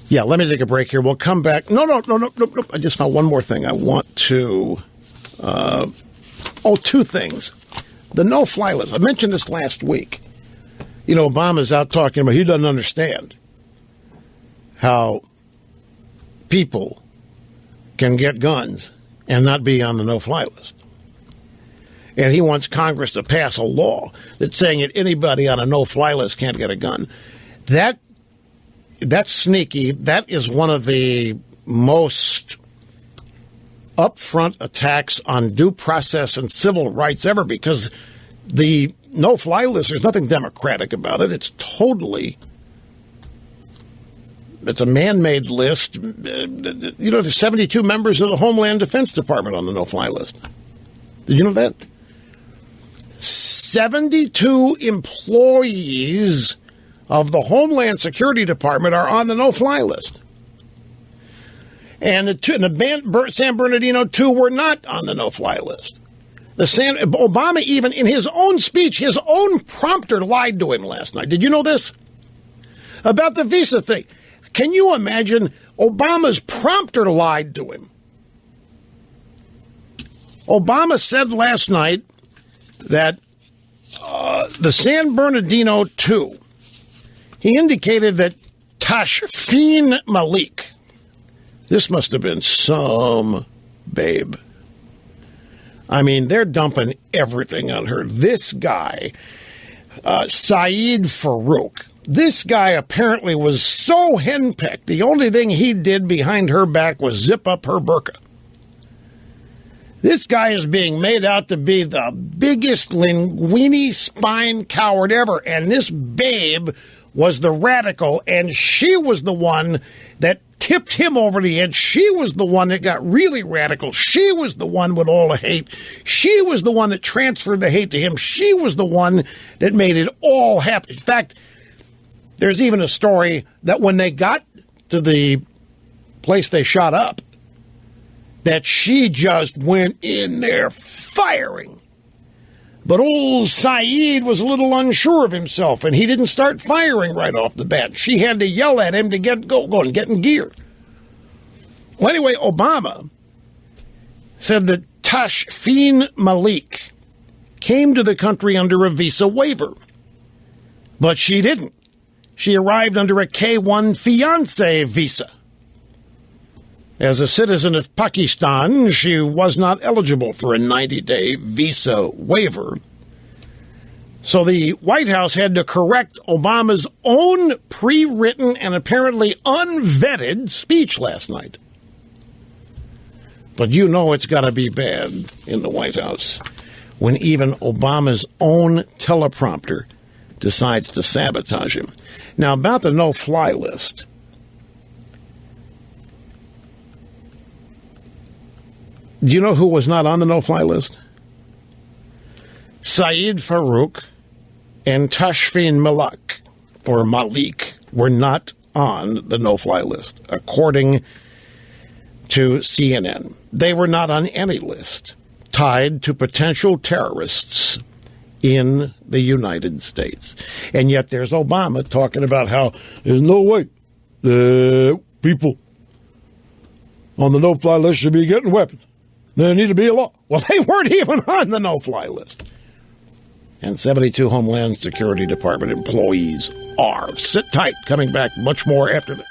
Yeah, let me take a break here. We'll come back. No. I just found one more thing I want to... two things. The no-fly list. I mentioned this last week. You know, Obama's out talking about he doesn't understand how people can get guns and not be on the no-fly list. And he wants Congress to pass a law that's saying that anybody on a no-fly list can't get a gun. That's sneaky. That is one of the most upfront attacks on due process and civil rights ever, because the no-fly list, there's nothing democratic about it. It's a man-made list. You know, there's 72 members of the Homeland Defense Department on the no-fly list. Did you know that? 72 employees of the Homeland Security Department are on the no-fly list. And the San Bernardino 2 were not on the no-fly list. Obama, even in his own speech, his own prompter lied to him last night. Did you know this? About the visa thing. Can you imagine? Obama's prompter lied to him. Obama said last night that the San Bernardino 2, he indicated that Tashfeen Malik, this must have been some babe. I mean, they're dumping everything on her. This guy, Saeed Farouk, this guy apparently was so henpecked, the only thing he did behind her back was zip up her burqa. This guy is being made out to be the biggest linguini spine coward ever, and this babe was the radical, and she was the one that tipped him over the edge. She was the one that got really radical. She was the one with all the hate. She was the one that transferred the hate to him. She was the one that made it all happen. In fact, there's even a story that when they got to the place they shot up, that she just went in there firing. But old Saeed was a little unsure of himself, and he didn't start firing right off the bat. She had to yell at him to get in gear. Well, anyway, Obama said that Tashfeen Malik came to the country under a visa waiver, but she didn't. She arrived under a K-1 fiance visa. As a citizen of Pakistan, she was not eligible for a 90-day visa waiver. So the White House had to correct Obama's own pre-written and apparently unvetted speech last night. But you know it's got to be bad in the White House when even Obama's own teleprompter decides to sabotage him. Now, about the no-fly list. Do you know who was not on the no-fly list? Saeed Farouk and Tashfeen Malik were not on the no-fly list, according to CNN. They were not on any list tied to potential terrorists in the United States. And yet there's Obama talking about how there's no way people on the no-fly list should be getting weapons. There need to be a law. Well, they weren't even on the no-fly list. And 72 Homeland Security Department employees are. Sit tight. Coming back much more after that.